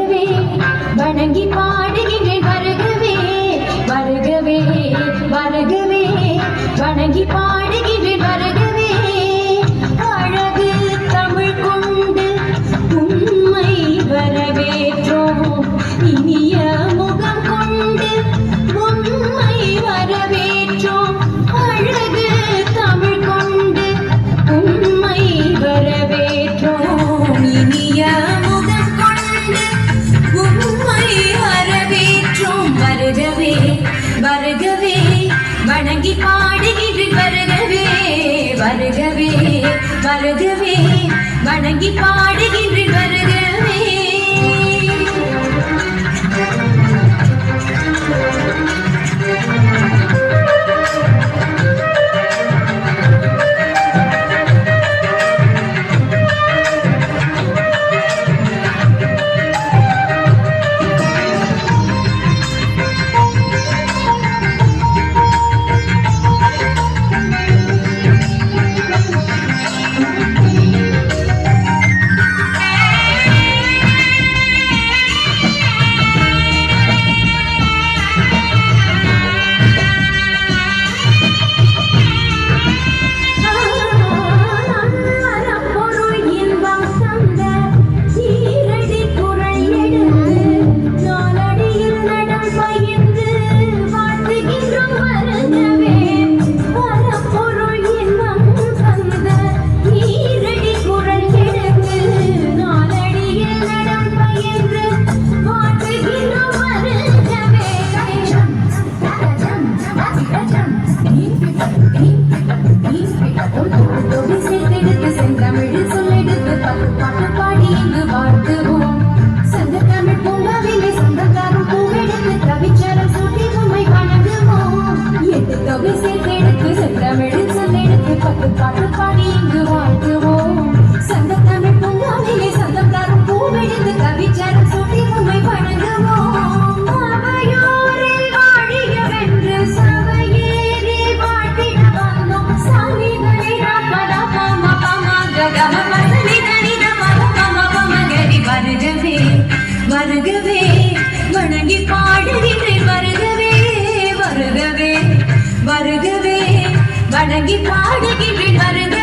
வருகவே வணங்கி பாடுகின்றேன் வருகவே வருகவே வருகவே வணங்கி பாடுகின்றேன் வருகவே அழகு தமிழ் கொண்டு உண்மை வரவேற்றோம் இனிய முகம் கொண்டு உண்மை வரவேற்றோம் அழகு தமிழ் கொண்டு உண்மை வரவேற்றோம் இனிய முகம் கொண்டு உண்மை வரவேற்றோம் வருகவே வருகவே வணங்கி பாடுகின்றேன் வருகவே வருகவே வருகவே வணங்கி பாடுகின்றேன் வருகவே வருகவே வணங்கி பாடுகின்றேன் வருகவே வருகவே வருகவே வணங்கி பாடுகின்றேன் வருகவே